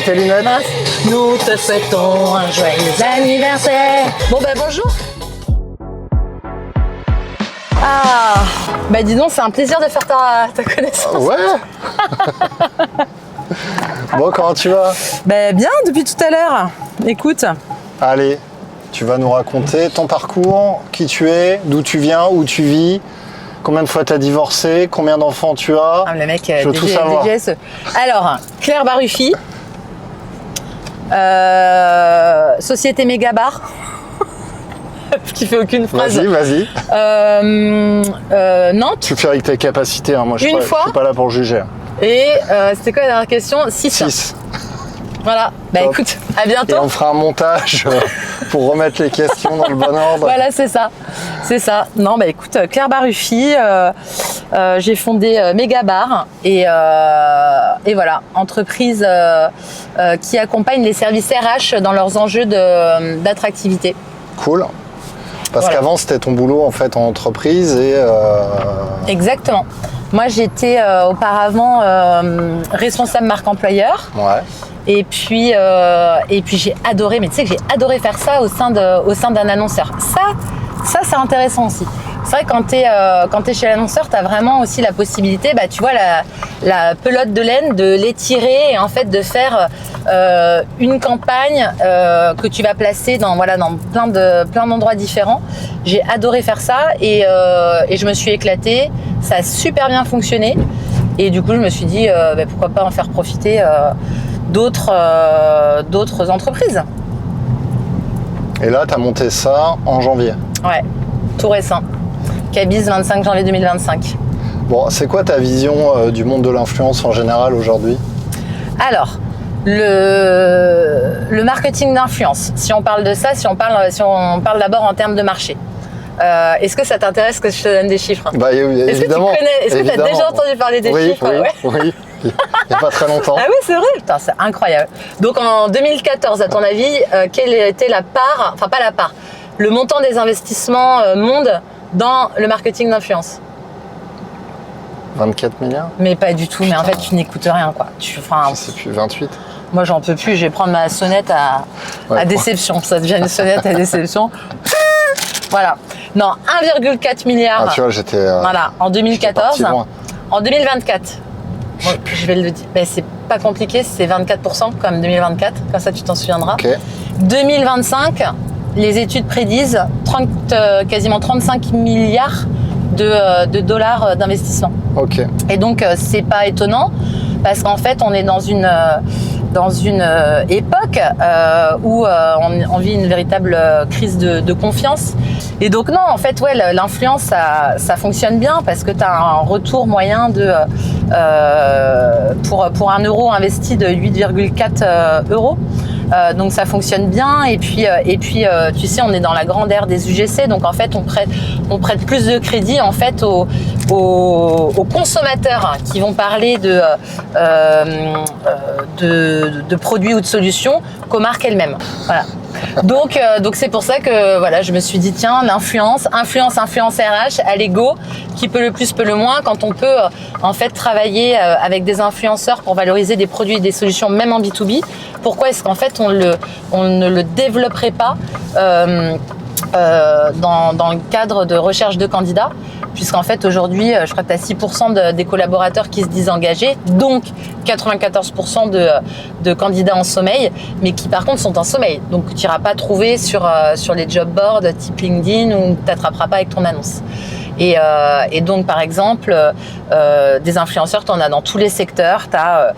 tes lunettes. Mince. Nous te souhaitons un joyeux anniversaire. Bon bah bonjour. Ah, bah dis donc, c'est un plaisir de faire ta connaissance. Ouais. Bon, comment tu vas? Bah bien, depuis tout à l'heure. Écoute. Allez, tu vas nous raconter ton parcours, qui tu es, d'où tu viens, où tu vis, combien de fois tu as divorcé, combien d'enfants tu as. Ah, le mec, je veux tout savoir. DGSE. Alors, Claire Baruffi, Société Mégabar, qui fait aucune phrase. Vas-y. Nantes. Tu fais avec tes capacités, hein. Moi je Une suis fois. pas là pour juger. Et c'était quoi la dernière question? 6. 6. Voilà, bah Top. écoute, à Et bientôt. on fera un montage pour remettre les questions dans le bon ordre. Voilà, c'est ça. C'est ça. Non, bah écoute, Claire Baruffi, j'ai fondé Mégabar et voilà, entreprise qui accompagne les services RH dans leurs enjeux d'attractivité. Cool. Parce Voilà. qu'avant c'était ton boulot en fait en entreprise et Exactement. Moi, j'étais auparavant responsable marque employeur. ouais. Et puis j'ai adoré, mais tu sais que j'ai adoré faire ça au sein d'un annonceur. Ça c'est intéressant aussi. C'est vrai que quand t'es chez l'annonceur, t'as vraiment aussi la possibilité, bah tu vois la pelote de laine, de l'étirer et en fait de faire une campagne que tu vas placer dans plein d'endroits différents. J'ai adoré faire ça et je me suis éclatée. Ça a super bien fonctionné et du coup je me suis dit pourquoi pas en faire profiter d'autres entreprises. Et là, tu as monté ça en janvier. Ouais, tout récent. Cabis, 25 janvier 2025. Bon, c'est quoi ta vision du monde de l'influence en général aujourd'hui? Alors, le marketing d'influence, si on parle de ça, si on parle d'abord en termes de marché. Est-ce que ça t'intéresse que je te donne des chiffres? Bah, évidemment. Est-ce que tu as déjà entendu parler des chiffres? Oui. Il n'y a pas très longtemps. Ah oui, c'est vrai, putain, c'est incroyable. Donc en 2014, à ton avis, quelle était la part, enfin pas la part, le montant des investissements monde dans le marketing d'influence? 24 milliards? Mais pas du tout, mais en fait tu n'écoutes rien quoi. Je sais plus, 28? Moi j'en peux plus, je vais prendre ma sonnette à déception, ça devient une sonnette à déception. Voilà. Non, 1,4 milliard. Ah, tu vois, j'étais. Voilà, en 2014. Loin. En 2024. Bon, je vais le dire, mais c'est pas compliqué, c'est 24% comme 2024, comme ça tu t'en souviendras. Ok. 2025, les études prédisent quasiment 35 milliards de dollars d'investissement. Ok. Et donc c'est pas étonnant parce qu'en fait on est dans une époque où on vit une véritable crise de confiance. Et donc non, en fait, ouais, l'influence, ça fonctionne bien parce que tu as un retour moyen pour 1 euro investi de 8,4 euros. Donc ça fonctionne bien et puis tu sais, on est dans la grande ère des UGC, donc en fait on prête plus de crédit en fait aux consommateurs qui vont parler de produits ou de solutions qu'aux marques elles-mêmes. Voilà. Donc c'est pour ça que voilà, je me suis dit tiens, l'influence RH à l'ego, qui peut le plus peut le moins, quand on peut en fait travailler avec des influenceurs pour valoriser des produits et des solutions même en B2B. Pourquoi est-ce qu'en fait on ne le développerait pas dans le cadre de recherche de candidats, puisqu'en fait aujourd'hui je crois que tu as 6% des collaborateurs qui se disent engagés, donc 94% de candidats en sommeil, mais qui par contre sont en sommeil, donc tu n'iras pas trouver sur les job boards type LinkedIn ou tu n'attraperas pas avec ton annonce. Et donc par exemple des influenceurs, tu en as dans tous les secteurs. T'as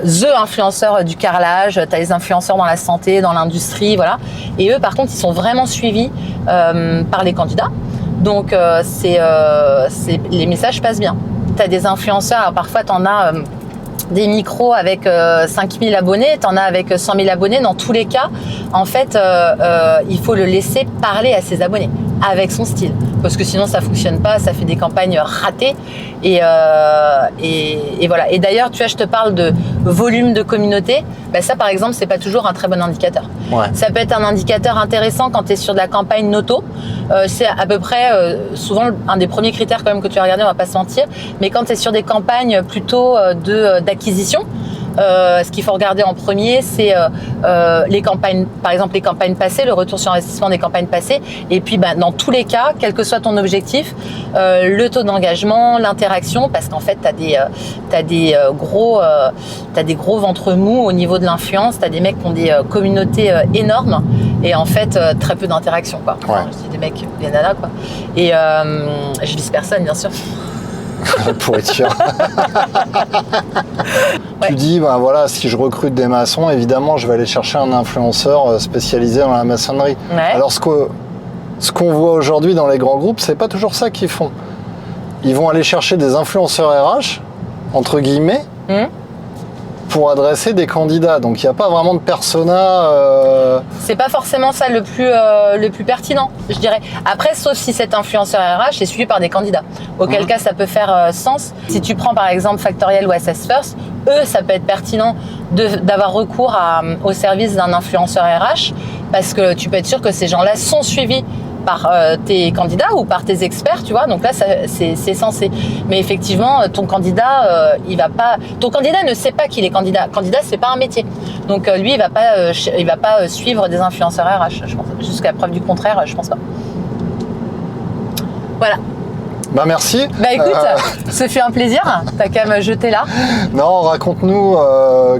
the influenceurs du carrelage, t'as les influenceurs dans la santé, dans l'industrie, voilà. Et eux par contre ils sont vraiment suivis par les candidats. Donc les messages passent bien. T'as des influenceurs, alors parfois t'en as des micros avec 5000 abonnés, t'en as avec 100 000 abonnés. Dans tous les cas, en fait, il faut le laisser parler à ses abonnés avec son style, parce que sinon ça fonctionne pas, ça fait des campagnes ratées et voilà. Et d'ailleurs, tu vois, je te parle de volume de communauté, ben ça par exemple c'est pas toujours un très bon indicateur. Ouais. Ça peut être un indicateur intéressant quand tu es sur de la campagne noto, c'est à peu près souvent un des premiers critères quand même que tu vas regarder, on va pas se mentir, mais quand tu es sur des campagnes plutôt d'acquisition, ce qu'il faut regarder en premier, c'est les campagnes, par exemple les campagnes passées, le retour sur investissement des campagnes passées. Et puis, dans tous les cas, quel que soit ton objectif, le taux d'engagement, l'interaction, parce qu'en fait, t'as des gros ventres mous au niveau de l'influence. T'as des mecs qui ont des communautés énormes et en fait très peu d'interaction, quoi. Enfin, je dis des mecs, des nanas, quoi. Et je vise personne, bien sûr. Pour être sûr. Tu dis, voilà, si je recrute des maçons, évidemment, je vais aller chercher un influenceur spécialisé dans la maçonnerie. Ouais. Alors, ce qu'on voit aujourd'hui dans les grands groupes, c'est pas toujours ça qu'ils font. Ils vont aller chercher des influenceurs RH, entre guillemets, pour adresser des candidats. Donc, il n'y a pas vraiment de persona... C'est pas forcément ça le plus pertinent, je dirais. Après, sauf si cet influenceur RH est suivi par des candidats. Auquel cas, ça peut faire sens. Si tu prends par exemple Factorial ou Assess First, eux, ça peut être pertinent d'avoir recours au service d'un influenceur RH parce que tu peux être sûr que ces gens-là sont suivis par tes candidats ou par tes experts, tu vois. Donc là, c'est censé. Mais effectivement, ton candidat, ton candidat ne sait pas qu'il est candidat. Candidat, c'est pas un métier. Donc lui, il va pas suivre des influenceurs RH. Je pense. Jusqu'à preuve du contraire, je pense pas. Voilà. Merci. Écoute, ce fut un plaisir. T'as qu'à me jeter là. Non, raconte-nous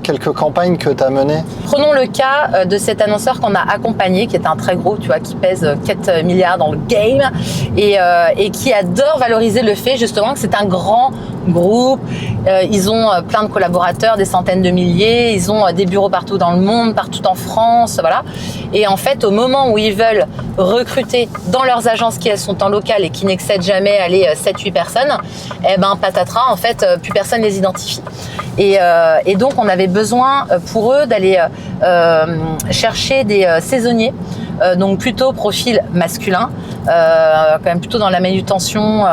quelques campagnes que tu as menées. Prenons le cas de cet annonceur qu'on a accompagné, qui est un très gros, tu vois, qui pèse 4 milliards dans le game et qui adore valoriser le fait justement que c'est un grand groupe. Ils ont plein de collaborateurs, des centaines de milliers. Ils ont des bureaux partout dans le monde, partout en France, voilà. Et en fait, au moment où ils veulent recruter dans leurs agences qui elles sont en local et qui n'excèdent jamais 7-8 personnes, patatras, en fait, plus personne les identifie. Et donc, on avait besoin pour eux d'aller chercher des saisonniers, donc plutôt profil masculin, quand même plutôt dans la manutention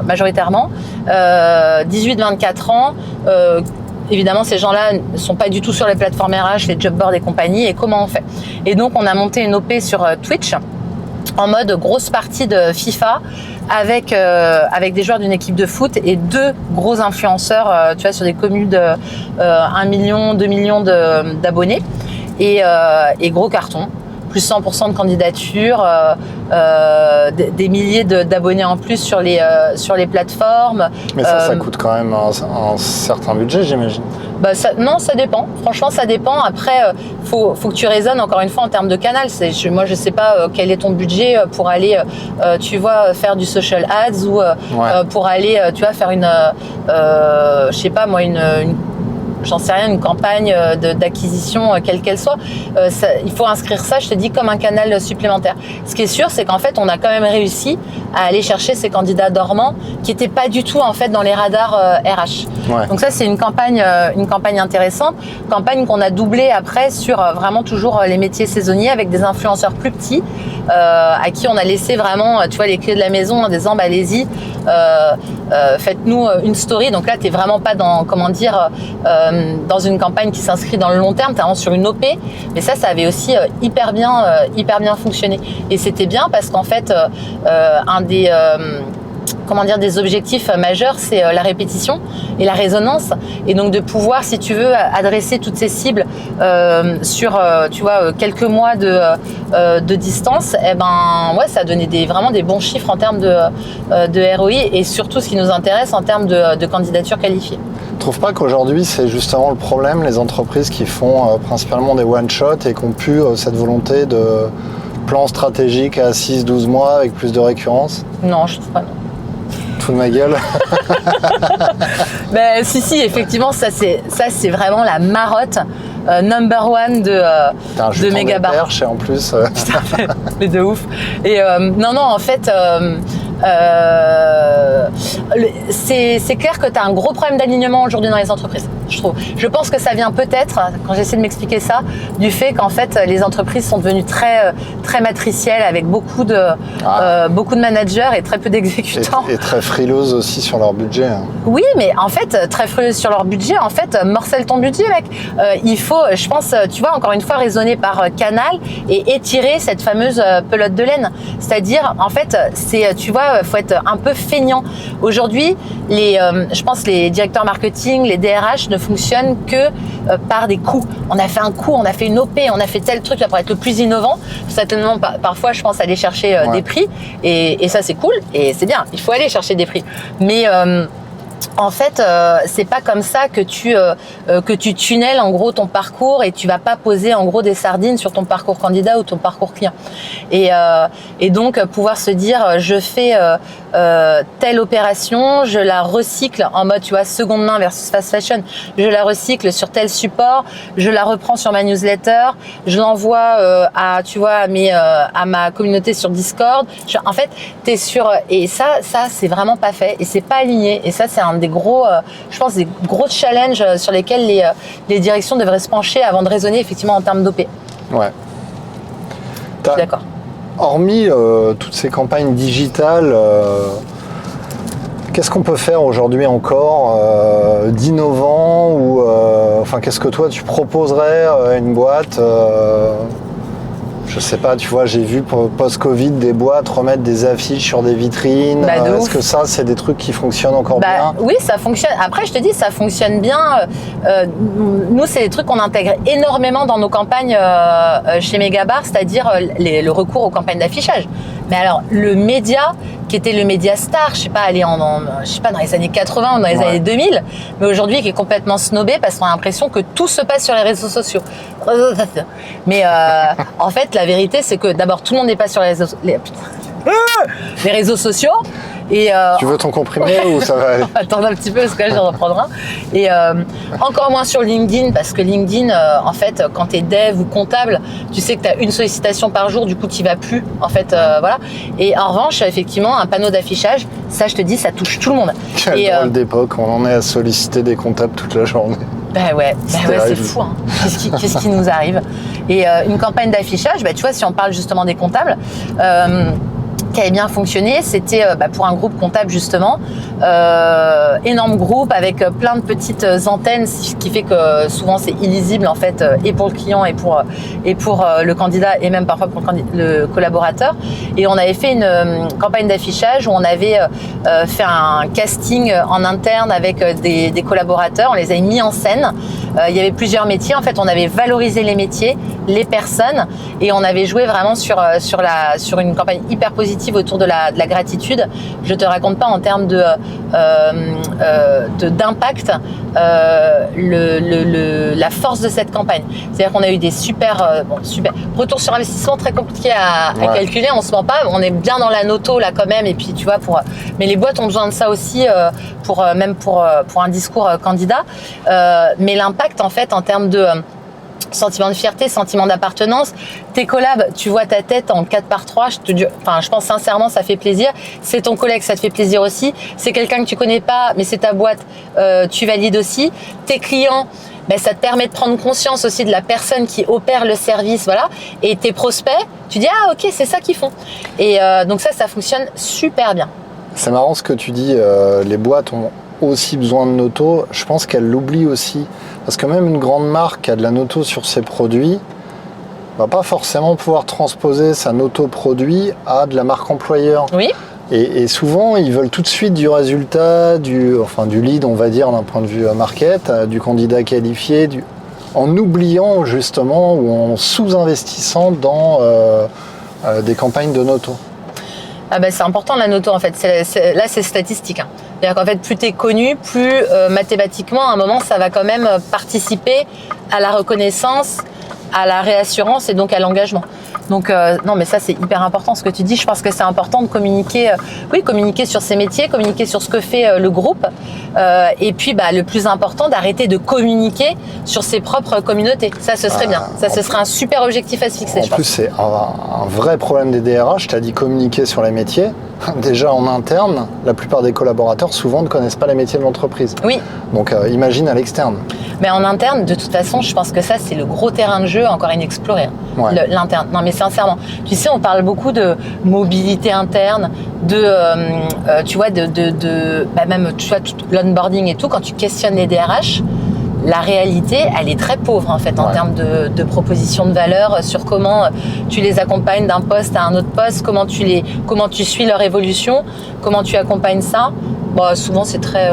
majoritairement, 18-24 ans. Évidemment, ces gens-là ne sont pas du tout sur les plateformes RH, les job boards et compagnie. Et comment on fait? Et donc, on a monté une OP sur Twitch en mode grosse partie de FIFA avec des joueurs d'une équipe de foot et 2 gros influenceurs, tu vois, sur des communes de 1 million, 2 millions d'abonnés et gros carton. Plus 100% de candidatures, des milliers d'abonnés en plus sur les plateformes. Mais ça coûte quand même un certain budget, j'imagine. Non, ça dépend. Franchement, ça dépend. Après, faut que tu raisonnes encore une fois en termes de canal. Moi, je sais pas quel est ton budget pour aller, tu vois, faire du social ads ou pour aller, tu vois, faire je sais pas moi, j'en sais rien, une campagne d'acquisition, quelle qu'elle soit. Il faut inscrire ça, je te dis, comme un canal supplémentaire. Ce qui est sûr, c'est qu'en fait, on a quand même réussi à aller chercher ces candidats dormants qui n'étaient pas du tout en fait dans les radars RH. Ouais. Donc ça, c'est une campagne intéressante, campagne qu'on a doublée après sur vraiment toujours les métiers saisonniers avec des influenceurs plus petits à qui on a laissé vraiment, tu vois, les clés de la maison en disant, allez-y, faites-nous une story. Donc là, t'es vraiment pas dans, dans une campagne qui s'inscrit dans le long terme, t'es vraiment sur une OP. Mais ça avait aussi hyper bien fonctionné. Et c'était bien parce qu'en fait, un des objectifs majeurs, c'est la répétition et la résonance. Et donc de pouvoir, si tu veux, adresser toutes ces cibles sur, tu vois, quelques mois de distance, ça a donné vraiment des bons chiffres en termes de ROI et surtout ce qui nous intéresse en termes de candidatures qualifiées. Tu ne trouves pas qu'aujourd'hui, c'est justement le problème, les entreprises qui font principalement des one-shots et qui ont pu cette volonté de plan stratégique à 6-12 mois avec plus de récurrence? Non, je trouve pas, non. Tout de ma gueule. Si, effectivement, ça c'est vraiment la marotte number one de Megabar. Perche et en plus. Mais de ouf. Et non, en fait, c'est clair que tu as un gros problème d'alignement aujourd'hui dans les entreprises, je trouve. Je pense que ça vient peut-être, quand j'essaie de m'expliquer ça, du fait qu'en fait les entreprises sont devenues très, très matricielles avec beaucoup de managers et très peu d'exécutants. Et très frileuses aussi sur leur budget. Hein. Oui, mais en fait, très frileuses sur leur budget, en fait, morcelle ton budget, mec. Il faut, je pense, tu vois, encore une fois, raisonner par canal et étirer cette fameuse pelote de laine. C'est-à-dire, en fait, tu vois, faut être un peu feignant. Aujourd'hui, je pense les directeurs marketing, les DRH ne fonctionne que par des coups. On a fait un coup, on a fait une OP, on a fait tel truc là pour être le plus innovant. Certainement, parfois, je pense aller chercher des prix et ça, c'est cool et c'est bien. Il faut aller chercher des prix. Mais en fait, c'est pas comme ça que tu tunnels en gros ton parcours et tu vas pas poser en gros des sardines sur ton parcours candidat ou ton parcours client. Et donc pouvoir se dire, je fais telle opération, je la recycle en mode, tu vois, seconde main versus fast fashion. Je la recycle sur tel support, je la reprends sur ma newsletter, je l'envoie à ma communauté sur Discord. En fait, t'es sur et ça c'est vraiment pas fait et c'est pas aligné et ça c'est un des gros, je pense, des gros challenges sur lesquels les directions devraient se pencher avant de raisonner effectivement en termes d'OP. Ouais. Je suis d'accord. Hormis toutes ces campagnes digitales, qu'est-ce qu'on peut faire aujourd'hui encore d'innovant ou qu'est-ce que toi tu proposerais à une boîte je sais pas, tu vois, j'ai vu post-Covid des boîtes remettre des affiches sur des vitrines. Est-ce que ça, c'est des trucs qui fonctionnent encore bien ? Oui, ça fonctionne. Après, je te dis, ça fonctionne bien. Nous, c'est des trucs qu'on intègre énormément dans nos campagnes chez Megabar, c'est-à-dire le recours aux campagnes d'affichage. Mais alors, le média, qui était le média star, je sais pas, dans les années 80 ou dans les années 2000, mais aujourd'hui, qui est complètement snobé parce qu'on a l'impression que tout se passe sur les réseaux sociaux. Mais en fait, la vérité, c'est que d'abord, tout le monde n'est pas sur les réseaux sociaux. Et tu veux ton comprimé ou ça va aller ? Attends un petit peu parce que là, je vais en reprendre un. Et encore moins sur LinkedIn parce que LinkedIn, en fait, quand tu es dev ou comptable, tu sais que tu as une sollicitation par jour, du coup, tu n'y vas plus. En fait, voilà. Et en revanche, effectivement, un panneau d'affichage, ça, je te dis, ça touche tout le monde. Quelle drôle d'époque, on en est à solliciter des comptables toute la journée. C'est fou. Hein. Qu'est-ce qui nous arrive ? Et une campagne d'affichage, tu vois, si on parle justement des comptables, qui avait bien fonctionné, c'était pour un groupe comptable justement, énorme groupe avec plein de petites antennes, ce qui fait que souvent c'est illisible en fait, et pour le client et pour le candidat et même parfois pour le collaborateur. Et on avait fait une campagne d'affichage où on avait fait un casting en interne avec des collaborateurs, on les avait mis en scène. Il y avait plusieurs métiers, en fait on avait valorisé les métiers, les personnes et on avait joué vraiment sur une campagne hyper positive autour de la gratitude. Je te raconte pas en termes d'impact la force de cette campagne. C'est-à-dire qu'on a eu des super retours sur investissement très compliqués à calculer. On se ment pas, on est bien dans la noto là quand même. Et puis tu vois mais les boîtes ont besoin de ça aussi pour un discours candidat. Mais l'impact en fait en termes de sentiment de fierté, sentiment d'appartenance. Tes collabs, tu vois ta tête en 4x3, je pense sincèrement, ça fait plaisir. C'est ton collègue, ça te fait plaisir aussi. C'est quelqu'un que tu connais pas, mais c'est ta boîte, tu valides aussi. Tes clients, ça te permet de prendre conscience aussi de la personne qui opère le service, voilà. Et tes prospects, tu dis, ah ok, c'est ça qu'ils font. Et donc ça fonctionne super bien. C'est marrant ce que tu dis, les boîtes ont aussi besoin de noto. Je pense qu'elles l'oublient aussi. Parce que même une grande marque qui a de la noto sur ses produits va pas forcément pouvoir transposer sa noto produit à de la marque employeur. Oui. Et souvent, ils veulent tout de suite du résultat, du lead, on va dire, d'un point de vue market, du candidat qualifié, en oubliant justement ou en sous-investissant dans des campagnes de noto. C'est important la noto en fait. Là, c'est statistique. Hein. C'est-à-dire qu'en fait, plus tu es connu, plus mathématiquement, à un moment, ça va quand même participer à la reconnaissance, à la réassurance et donc à l'engagement. Donc non, mais ça c'est hyper important ce que tu dis. Je pense que c'est important de communiquer, communiquer sur ces métiers, communiquer sur ce que fait le groupe, et puis le plus important, d'arrêter de communiquer sur ses propres communautés. Ça, ce serait bien. Ça, ce serait un super objectif à se fixer. En plus, c'est un vrai problème des DRH. Tu as dit communiquer sur les métiers. Déjà en interne, la plupart des collaborateurs souvent ne connaissent pas les métiers de l'entreprise. Oui. Donc imagine à l'externe. Mais en interne, de toute façon, je pense que ça c'est le gros terrain de jeu encore inexploré. Ouais. L'interne. Non mais sincèrement, tu sais, on parle beaucoup de mobilité interne, même tu vois tout l'onboarding et tout. Quand tu questionnes les DRH, la réalité, elle est très pauvre en fait en termes de proposition de valeur sur comment tu les accompagnes d'un poste à un autre poste, comment tu suis leur évolution, comment tu accompagnes ça. Souvent c'est très,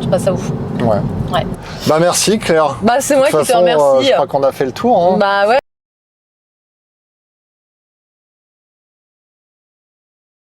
Je trouve pas ça ouf. Ouais. Ouais. Bah merci Claire. Bah c'est moi qui te remercie. Je crois qu'on a fait le tour. Hein. Bah ouais,